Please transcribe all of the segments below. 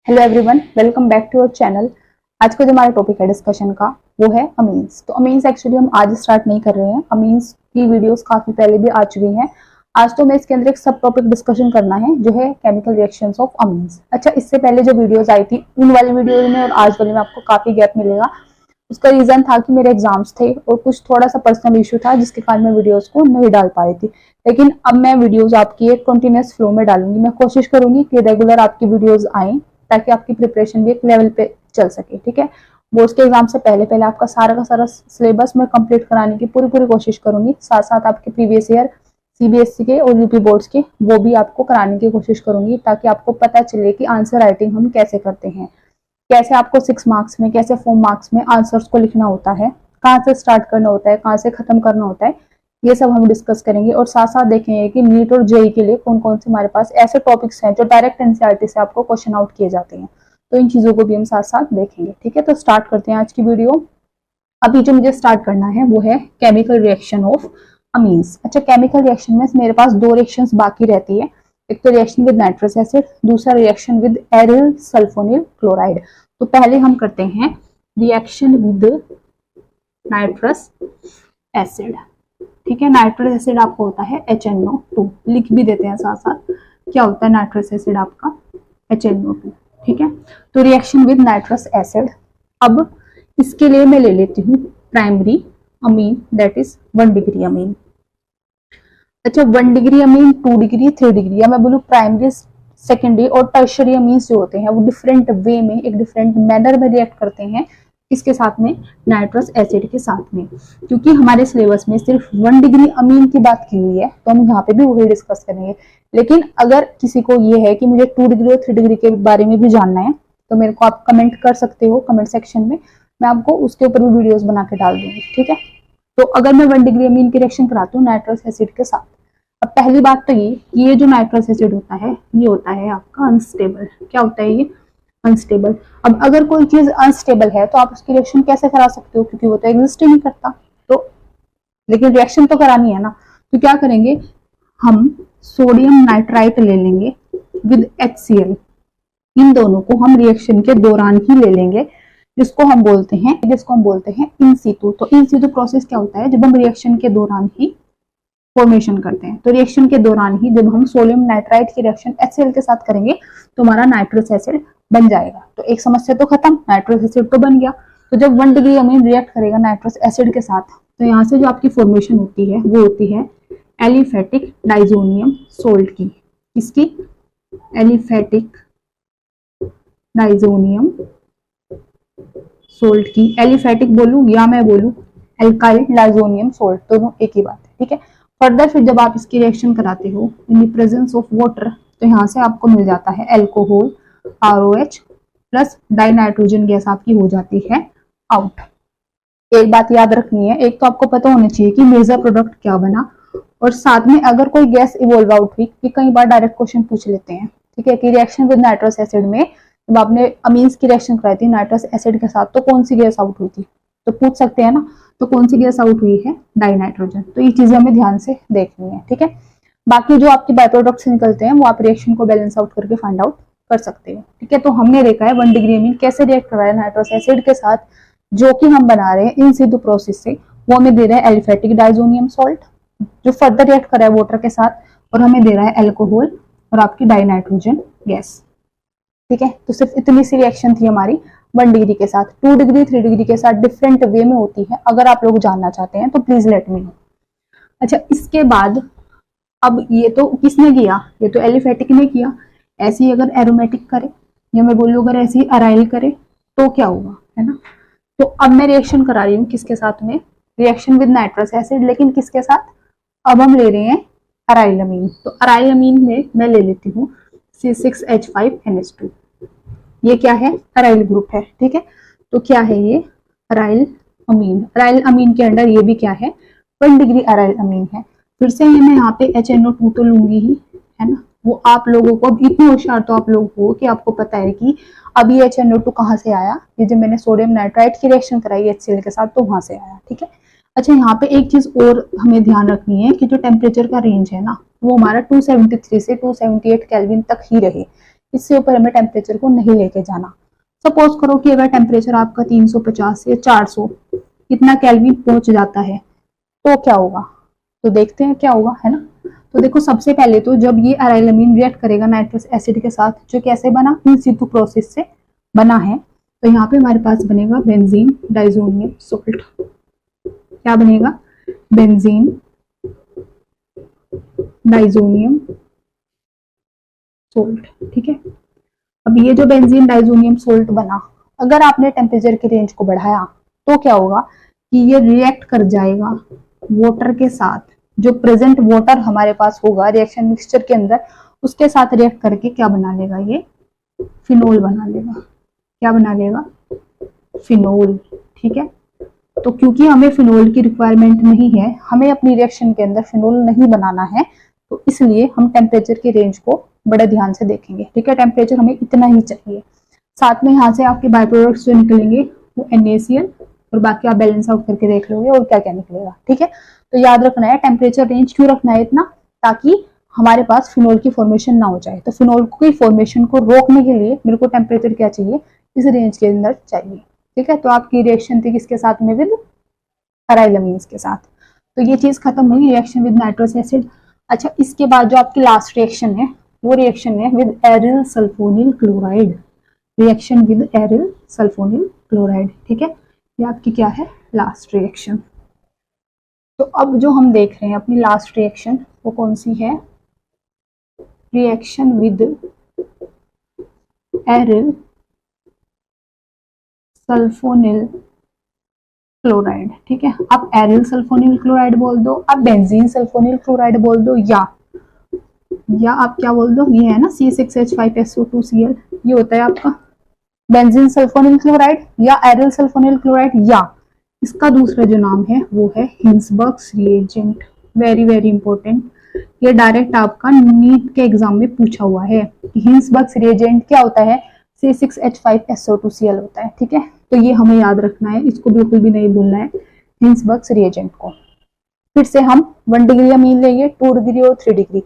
Hello everyone, welcome back to our channel. आज का जो हमारा टॉपिक है डिस्कशन का वो है अमीन्स। तो अमीन्स एक्चुअली हम आज स्टार्ट नहीं कर रहे हैं, अमीन्स की वीडियोस काफी पहले भी आ चुकी हैं। आज तो मैं इसके अंदर एक सब टॉपिक डिस्कशन करना है जो है केमिकल रिएक्शंस ऑफ अमीन्स। अच्छा, इससे पहले जो वीडियोस आई थी उन वाली वीडियो में और आज वाले में आपको काफी गैप मिलेगा। उसका रीजन था कि मेरे एग्जाम्स थे और कुछ थोड़ा सा पर्सनल इशू था जिसके कारण मैं वीडियोस को नहीं डाल पा रही थी। लेकिन अब मैं वीडियोस आपकी एक कंटिन्यूअस फ्लो में डालूंगी। मैं कोशिश करूंगी कि रेगुलर आपकी वीडियोस आए ताकि आपकी प्रिपरेशन भी एक लेवल पे चल सके। ठीक है, बोर्ड्स के एग्जाम से पहले पहले आपका सारा का सारा सिलेबस मैं कंप्लीट कराने की पूरी कोशिश करूंगी। साथ साथ आपके प्रीवियस ईयर सीबीएसई के और यूपी बोर्ड्स के वो भी आपको कराने की कोशिश करूंगी ताकि आपको पता चले कि आंसर राइटिंग हम कैसे करते हैं, कैसे आपको 6 मार्क्स में, कैसे 4 मार्क्स में आंसर्स को लिखना होता है, कहाँ से स्टार्ट करना होता है, कहाँ से खत्म करना होता है। ये सब हम डिस्कस करेंगे और साथ साथ देखेंगे कि नीट और जेई के लिए कौन कौन से हमारे पास ऐसे टॉपिक्स हैं जो डायरेक्ट एनसीईआरटी से आपको क्वेश्चन आउट किए जाते हैं। तो इन चीजों को भी हम साथ साथ देखेंगे। ठीक है, तो स्टार्ट करते हैं आज की वीडियो। अभी जो मुझे स्टार्ट करना है वो है केमिकल रिएक्शन ऑफ अमीन्स। अच्छा, केमिकल रिएक्शन में मेरे पास 2 रिएक्शंस बाकी रहती है। एक तो रिएक्शन विद नाइट्रस एसिड, दूसरा reaction with aryl sulphonyl chloride. तो पहले हम करते हैं रिएक्शन विद नाइट्रस एसिड। ठीक है, नाइट्रस एसिड आपको होता है HNO2, लिख भी देते हैं साथ साथ क्या होता है नाइट्रस एसिड आपका HNO2। ठीक है, तो रिएक्शन विद नाइट्रस एसिड। अब इसके लिए मैं ले लेती हूँ primary amine, that is 1 degree amine. अच्छा, 1 डिग्री अमीन, 2 डिग्री, 3 डिग्री, या मैं बोलूँ प्राइमरी, सेकेंडरी और टर्शरी अमीन्स जो होते हैं वो डिफरेंट वे में, एक डिफरेंट मैनर में रिएक्ट करते हैं इसके साथ में, नाइट्रस एसिड के साथ में। क्योंकि हमारे सिलेबस में सिर्फ 1 डिग्री अमीन की बात की हुई है तो हम यहाँ पे भी वही डिस्कस करेंगे। लेकिन अगर किसी को ये है कि मुझे 2 डिग्री और 3 डिग्री के बारे में भी जानना है तो मेरे को आप कमेंट कर सकते हो कमेंट सेक्शन में, मैं आपको उसके ऊपर भी वीडियोस बना के डाल दूंगी। ठीक है, तो अगर मैं 1 डिग्री अमीन की रिएक्शन कराती हूँ नाइट्रस एसिड के साथ। अब पहली बात तो ये जो नाइट्रस एसिड होता है ये होता है आपका अनस्टेबल। क्या होता है ये? अनस्टेबल। अब अगर कोई चीज अनस्टेबल है तो आप उसकी रिएक्शन कैसे करा सकते हो, क्योंकि वो तो एग्जिस्ट ही नहीं करता। तो लेकिन रिएक्शन तो करानी है ना, तो क्या करेंगे हम सोडियम नाइट्राइट ले लेंगे विद HCl। इन दोनों को हम रिएक्शन के दौरान ही ले लेंगे, जिसको हम बोलते हैं इन सीतु। तो इन सीतु प्रोसेस क्या होता है? जब हम रिएक्शन के दौरान ही फॉर्मेशन करते हैं। तो रिएक्शन के दौरान ही जब हम सोडियम नाइट्राइट की रिएक्शन HCl के साथ करेंगे तो हमारा नाइट्रस एसिड बन जाएगा। तो एक समस्या तो खत्म, नाइट्रस एसिड तो बन गया। तो जब 1 डिग्री अमीन रिएक्ट करेगा नाइट्रस एसिड के साथ तो यहाँ से जो आपकी फॉर्मेशन होती है वो होती है एलिफेटिक डाइजोनियम सोल्ट की। किसकी? एलिफेटिक डाइजोनियम सोल्ट की। एलिफेटिक बोलूं या मैं बोलूं एल्काइल डाइजोनियम सोल्ट, दोनों एक ही बात है। ठीक है, फर्दर फिर जब आप इसकी रिएक्शन कराते हो in the presence of water तो यहाँ से आपको मिल जाता है alcohol ROH plus dinitrogen gas आपकी हो जाती है आउट। एक बात याद रखनी है, एक तो आपको पता होना चाहिए कि मेजर प्रोडक्ट क्या बना, और साथ में अगर कोई गैस इवॉल्व आउट हुई, कि कई बार डायरेक्ट क्वेश्चन पूछ लेते हैं। ठीक है, कि रिएक्शन विद नाइट्रस एसिड में जब आपने अमीन्स की रिएक्शन कराई थी नाइट्रस एसिड के साथ तो कौन सी गैस आउट हुई थी, तो पूछ सकते हैं ना। तो कौन सी गैस आउट हुई है? डाइनाइट्रोजन। तो ये चीजें हमें ध्यान से देखनी है। ठीक है, बाकी जो आपके बाय प्रोडक्ट्स निकलते हैं वो आप रिएक्शन को बैलेंस आउट करके फाइंड आउट कर सकते हो। ठीक है, तो हमने देखा है 1 डिग्री अमीन कैसे रिएक्ट कर रहा है नाइट्रस एसिड के साथ जो कि हम बना रहे हैं इन सीधु प्रोसेस से। वो हमें दे रहा है एलिफेटिक डाइजोनियम सॉल्ट जो फर्दर रिएक्ट कर रहा है वाटर के साथ, और हमें दे रहा है एल्कोहल और आपकी डाइनाइट्रोजन गैस। ठीक है, तो सिर्फ इतनी सी रिएक्शन थी हमारी 1 डिग्री के साथ। 2 डिग्री 3 डिग्री के साथ डिफरेंट वे में होती है। अगर आप लोग जानना चाहते हैं तो प्लीज लेट मी नो। अच्छा, इसके बाद अब ये तो किसने किया? ये तो एलिफेटिक ने किया। ऐसे ही अगर एरोमेटिक करे या मैं बोलूँ अगर ऐसे ही अराइल करे तो क्या होगा, है ना। तो अब मैं रिएक्शन करा रही हूँ किसके साथ में? रिएक्शन विद नाइट्रस एसिड, लेकिन किसके साथ? अब हम ले रहे हैं अराइल अमीन। तो अराइल अमीन में मैं ले लेती हूँ C6H5NH2। ये क्या है? अराइल ग्रुप है। ठीक है, तो क्या है ये? अराइल अमीन। अराइल अमीन के अंडर ये भी क्या है? 1 डिग्री अराइल अमीन है। फिर से मैं यहाँ पे HNO2 तो लूंगी ही, है ना। वो आप लोगों को, अब इतने होशियार तो आप लोग हो कि आपको पता है कि अब ये HNO2 कहाँ से आया। ये जब मैंने सोडियम नाइट्राइट की रिएक्शन कराई HCl के साथ तो वहां से आया। ठीक है, अच्छा यहाँ पे एक चीज और हमें ध्यान रखनी है कि जो टेम्परेचर का रेंज है ना वो हमारा 273 से 278 केल्विन तक ही रहे। इससे ऊपर हमें टेम्परेचर को नहीं लेके जाना। सपोज करो कि अगर टेम्परेचर आपका 350 या 400 इतना केल्विन पहुंच जाता है तो क्या होगा, तो देखते हैं क्या होगा, है ना। तो देखो सबसे पहले तो जब ये अराइलमीन रिएक्ट करेगा नाइट्रस एसिड के साथ, जो कैसे बना, इन सितु प्रोसेस से बना है, तो यहाँ पे हमारे पास बनेगा बेंजीन डाइजोनियम सोल्ट। क्या बनेगा, बेंजीन डाइजोनियम सोल्ट, ठीक है। अब ये जो बेंजीन डाइजोनियम सोल्ट बना, अगर आपने टेम्परेचर की रेंज को बढ़ाया तो क्या होगा कि ये रिएक्ट कर जाएगा वाटर के साथ, जो प्रेजेंट वाटर हमारे पास होगा रिएक्शन मिक्सचर के अंदर, उसके साथ रिएक्ट करके क्या बना लेगा, ये फिनोल बना लेगा। क्या बना लेगा, फिनोल, ठीक है। तो क्योंकि हमें फिनोल की रिक्वायरमेंट नहीं है, हमें अपनी रिएक्शन के अंदर फिनोल नहीं बनाना है, तो इसलिए हम टेम्परेचर की रेंज को बड़े ध्यान से देखेंगे, ठीक है। टेम्परेचर हमें इतना ही चाहिए। साथ में यहाँ से आपके बाय प्रोडक्ट्स जो निकलेंगे वो NaCl, और बाकी आप बैलेंस आउट करके देख लोगे और क्या क्या निकलेगा, ठीक है। तो याद रखना है टेम्परेचर रेंज क्यों रखना है इतना, ताकि हमारे पास फिनोल की फॉर्मेशन ना हो जाए। तो फिनोल की फॉर्मेशन को रोकने के लिए मेरे को टेम्परेचर क्या चाहिए, इस रेंज के अंदर चाहिए, ठीक है। तो आपकी रिएक्शन थी किसके साथ में, विद अराइलमीन्स के साथ। तो ये चीज खत्म हुई, रिएक्शन विद नाइट्रस एसिड। अच्छा, इसके बाद जो आपकी लास्ट रिएक्शन है वो रिएक्शन है with aryl sulphonyl chloride. Reaction with aryl sulphonyl chloride, ठीक है। ये आपकी क्या है, लास्ट रिएक्शन। तो अब जो हम देख रहे हैं अपनी लास्ट रिएक्शन वो कौन सी है, reaction with aryl sulphonyl chloride, ठीक है। आप एरिल सल्फोनिल क्लोराइड बोल दो, आप बेंजीन सल्फोनिल क्लोराइड बोल दो, या आप क्या बोल दो, ये है ना C6H5SO2Cl, ये होता है आपका बेंजीन सल्फोनिल क्लोराइड या एरिल सल्फोनिल क्लोराइड, या इसका दूसरा जो नाम है वो है हिंसबर्ग्स रिएजेंट। वेरी वेरी इंपॉर्टेंट, ये डायरेक्ट आपका नीट के एग्जाम में पूछा हुआ है कि हिंसबर्ग्स रिएजेंट क्या होता है, C6H5SO2Cl होता है, ठीक है। तो ये हमें याद रखना है, इसको बिल्कुल भी नहीं भूलना है, हिंसबर्ग्स रिएजेंट को। फिर से हम 1 डिग्री अमीन लेंगे, 2 डिग्री और 3 डिग्री,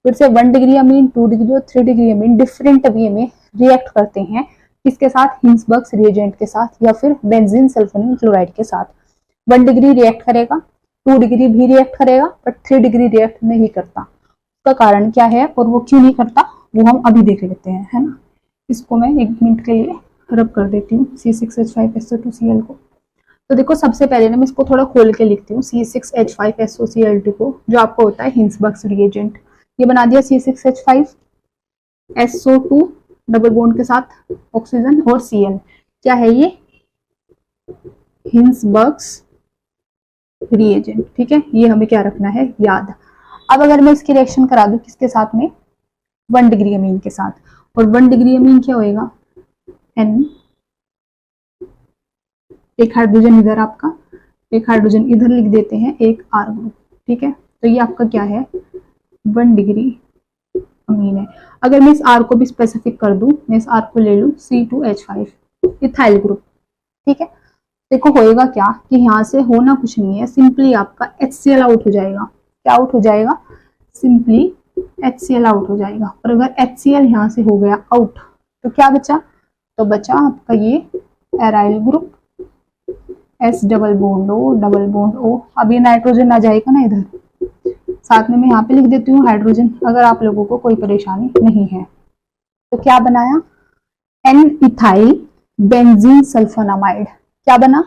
फिर से 1 डिग्री अमीन, 2 डिग्री और 3 डिग्री अमीन डिफरेंट वे में रिएक्ट करते हैं, किसके साथ, हिंसबर्ग्स रिएजेंट के साथ या फिर बेंजीन सल्फोनिल क्लोराइड के साथ। 1 डिग्री रिएक्ट करेगा, 2 डिग्री भी रिएक्ट करेगा, बट 3 डिग्री रिएक्ट नहीं करता। उसका कारण क्या है और वो क्यों नहीं करता, वो हम अभी देख लेते हैं, है ना। इसको मैं 1 मिनट के लिए रब कर देती हूँ C6H5SO2Cl को। तो देखो सबसे पहले ना मैं इसको थोड़ा खोल के लिखती हूँ, C6H5SOCl2 को, जो आपको होता है हिंसबर्ग्स रिएजेंट। ये बना दिया C6H5SO2 डबल बॉन्ड के साथ ऑक्सीजन और Cl, क्या है ये, हिंसबर्ग्स रिएजेंट, ठीक है। ये हमें क्या रखना है, याद। अब अगर मैं इसकी रिएक्शन करा दूं किसके साथ में, 1 डिग्री अमीन के साथ, और 1 डिग्री अमीन क्या होएगा, N, एक हाइड्रोजन इधर आपका, एक हाइड्रोजन इधर लिख देते हैं, एक R ग्रुप, ठीक है। तो ये आपका क्या है, 1 डिग्री अमीन है। अगर मैं इस R को भी स्पेसिफिक कर दूं, मैं इस R को ले लूं C2H5, इथाइल ग्रुप, ठीक है। देखो होएगा क्या कि यहाँ से होना कुछ नहीं है, सिंपली आपका HCl आउट हो जाएगा। क्या आउट हो जाएगा, सिंपली HCl आउट हो जाएगा। और अगर HCl यहाँ से हो गया आउट तो क्या बचा, तो बचा आपका ये aryl group, S double bond O। अब ये नाइट्रोजन आ जाएगा ना इधर, साथ में मैं यहाँ पे लिख देती हूँ हाइड्रोजन, अगर आप लोगों को कोई परेशानी नहीं है। तो क्या बनाया, N इथाइल बेंजीन सल्फोनामाइड। क्या बना,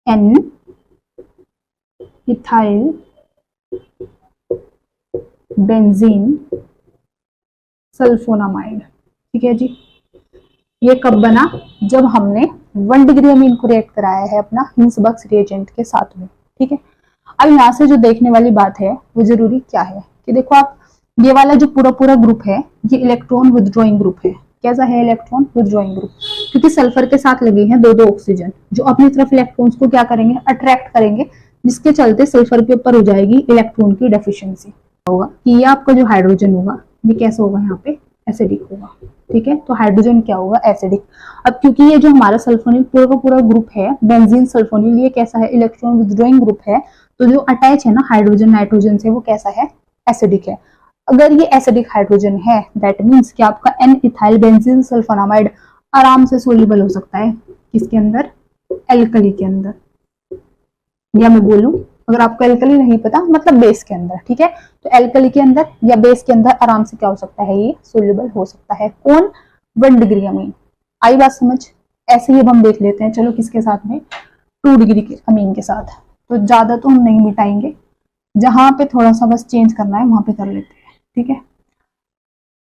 N इथाइल बेंजीन सल्फोनामाइड, ठीक है जी। ये कब बना, जब हमने 1 डिग्री अमीन को रिएक्ट कराया है अपना हिंसबर्ग्स रिएजेंट के साथ में, ठीक है। अब यहाँ से जो देखने वाली बात है वो जरूरी क्या है कि देखो आप, ये वाला जो पूरा ग्रुप है ये इलेक्ट्रॉन विथड्रॉइंग ग्रुप है। कैसा है, इलेक्ट्रॉन विथड्रॉइंग ग्रुप, क्योंकि सल्फर के साथ लगे हैं दो ऑक्सीजन, जो अपनी तरफ इलेक्ट्रॉन्स को क्या करेंगे, अट्रैक्ट करेंगे, जिसके चलते सल्फर के ऊपर हो जाएगी इलेक्ट्रॉन की डेफिशिएंसी। होगा कि ये आपका जो हाइड्रोजन होगा ये कैसा होगा, यहाँ पे एसिडिक होगा, ठीक है। तो हाइड्रोजन क्या होगा, एसिडिक। अब क्योंकि ये जो हमारा सल्फोनिल पूरा ग्रुप है बेंजीन सल्फोनिल, ये कैसा है, इलेक्ट्रॉन विथड्रॉइंग ग्रुप है, तो जो अटैच है ना हाइड्रोजन नाइट्रोजन से वो कैसा है, एसिडिक है। अगर ये एसिडिक हाइड्रोजन है दैट मीन्स कि आपका एन इथाइल बेंजीन सल्फोनामाइड आराम से सोल्यूबल हो सकता है किसके अंदर, एल्कली के अंदर, या मैं बोलूं अगर आपको एल्कली नहीं पता मतलब बेस के अंदर, ठीक है। तो एल्कली के अंदर या बेस के अंदर आराम से क्या हो सकता है, ये सोल्यूबल हो सकता है। कौन, 1 डिग्री अमीन। आई बात समझ। ऐसे ही अब हम देख लेते हैं, चलो किसके साथ में, 2 डिग्री के अमीन के साथ। तो ज्यादा तो हम नहीं मिटाएंगे, जहां पे थोड़ा सा बस चेंज करना है वहां पे कर लेते हैं, ठीक है।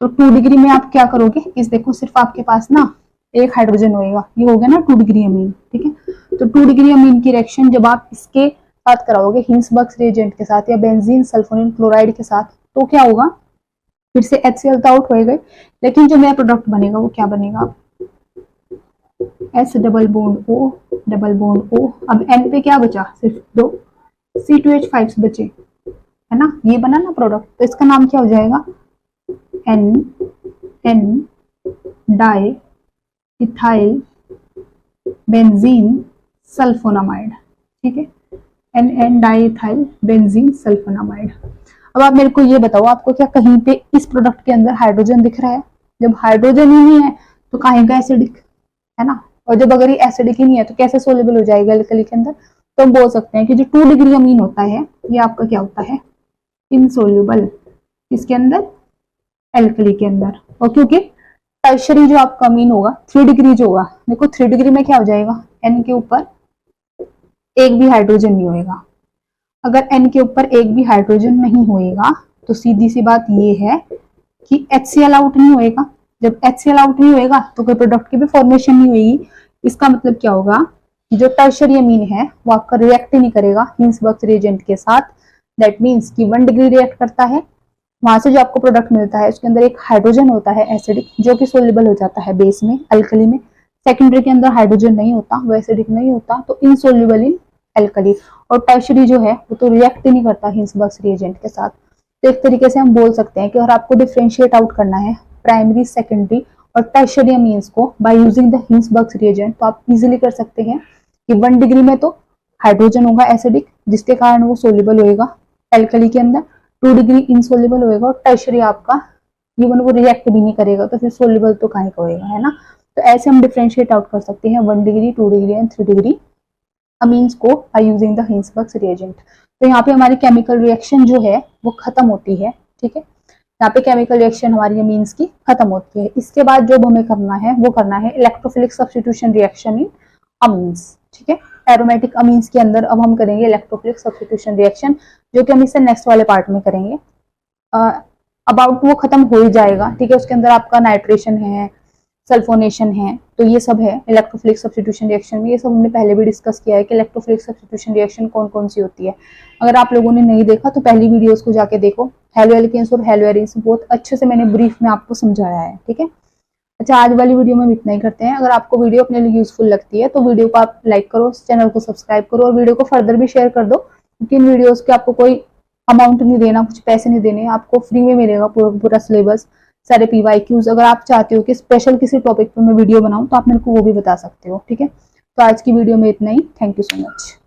तो 2 डिग्री में आप क्या करोगे, इस देखो सिर्फ आपके पास ना एक हाइड्रोजन होएगा, ये हो गया ना 2 डिग्री अमीन, ठीक है। तो 2 डिग्री अमीन की रिएक्शन जब आप इसके साथ कराओगे हिंसबर्ग रिएजेंट के साथ या बेंजीन सल्फोनिल क्लोराइड के साथ, तो क्या होगा, फिर से HCl तो आउट होएगा, लेकिन जो मेरा प्रोडक्ट बनेगा वो क्या बनेगा, S double bond O double bond O। अब N पे क्या बचा, सिर्फ 2 C2H5 बचे, है ना, ये बना ना प्रोडक्ट। तो इसका नाम क्या हो जाएगा, N diethyl benzene sulfonamide, ठीक है, N diethyl benzene sulfonamide. अब आप मेरे को ये बताओ, आपको क्या कहीं पे इस प्रोडक्ट के अंदर हाइड्रोजन दिख रहा है? जब हाइड्रोजन ही नहीं है तो कहेगा एसिडिक, है ना। और जब अगर ये एसिडिक ही नहीं है तो कैसे सोल्यूबल हो जाएगा एल्कली के अंदर? तो हम बोल सकते हैं कि जो 2 डिग्री अमीन होता है ये आपका क्या होता है, इनसोल्यूबल, इसके अंदर, एल्कली के अंदर। और क्योंकि टर्शरी जो आपका अमीन होगा 3 डिग्री जो होगा, देखो 3 डिग्री में क्या हो जाएगा, N के ऊपर एक भी हाइड्रोजन नहीं होएगा। अगर N के ऊपर एक भी हाइड्रोजन नहीं होएगा तो सीधी सी बात ये है कि HCl आउट नहीं होएगा। जब HCl आउट नहीं होएगा तो कोई प्रोडक्ट की भी फॉर्मेशन नहीं होगी। इसका मतलब क्या होगा कि जो टर्शरी अमीन है वो आपका रिएक्ट ही नहीं करेगा हिंसबर्ग रिएजेंट के साथ। दैट मीन्स कि 1 डिग्री रिएक्ट करता है, वहां से जो आपको प्रोडक्ट मिलता है उसके अंदर एक हाइड्रोजन होता है एसिडिक, जो कि सोल्यूबल हो जाता है बेस में, अल्कली में। सेकेंडरी के अंदर हाइड्रोजन नहीं होता, वो एसिडिक नहीं होता, तो इनसोल्यूबल इन एल्कली। और टर्शरी जो है वो तो रिएक्ट ही नहीं करता हिंसबर्ग रिएजेंट के साथ। तो एक तरीके से हम बोल सकते हैं कि अगर आपको डिफरेंशिएट आउट करना है प्राइमरी, सेकेंडरी और टर्शरी अमीन्स को by using the Hinsberg reagent, तो आप इजीली कर सकते हैं कि 1 डिग्री में तो हाइड्रोजन होगा एसिडिक, जिसके कारण वो सोल्यूबल होएगा एल्कली के अंदर। 2 डिग्री इनसोल्यूबल होएगा और टर्शरी आपका इवन वो रिएक्ट भी नहीं करेगा, तो फिर सोल्यूबल तो कहीं का होएगा, है ना। तो ऐसे हम डिफरेंशिएट आउट कर सकते हैं 1 degree, 2 degree and 3 degree amines को by using the Hinsberg reagent. तो यहाँ पे हमारी केमिकल रिएक्शन जो है वो खत्म होती है, ठीक है। यहाँ पे केमिकल रिएक्शन हमारी अमीन्स की खत्म होती है। इसके बाद जो हमें करना है वो करना है electrophilic substitution reaction in amines, ठीक है। एरोमेटिक अमीन्स के अंदर अब हम करेंगे इलेक्ट्रोफिलिक सब्स्टिट्यूशन रिएक्शन, जो कि हम इससे नेक्स्ट वाले पार्ट में करेंगे। अबाउट वो खत्म हो ही जाएगा, ठीक है। उसके अंदर आपका नाइट्रेशन है, सल्फोनेशन है, तो ये सब है इलेक्ट्रोफिलिक सब्स्टिट्यूशन रिएक्शन में। ये सब हमने पहले भी डिस्कस किया है कि इलेक्ट्रोफिलिक सब्स्टिट्यूशन रिएक्शन कौन कौन सी होती है। अगर आप लोगों ने नहीं देखा तो पहली वीडियोस को जाके देखो, हेलो एल्केन्स और हेलो एरिन्स बहुत अच्छे से मैंने ब्रीफ में आपको समझाया है, ठीक है। अच्छा, आज वाली वीडियो में इतना ही करते हैं। अगर आपको वीडियो अपने लिए यूजफुल लगती है तो वीडियो को आप लाइक करो, चैनल को सब्सक्राइब करो और वीडियो को फर्दर भी शेयर कर दो, क्योंकि इन वीडियोस के आपको कोई अमाउंट नहीं देना, कुछ पैसे नहीं देने, आपको फ्री में मिलेगा पूरा सिलेबस, सारे PYQs। अगर आप चाहते हो कि स्पेशल किसी टॉपिक पर मैं वीडियो बनाऊं तो आप मेरे को वो भी बता सकते हो, ठीक है। तो आज की वीडियो में इतना ही। Thank you so much.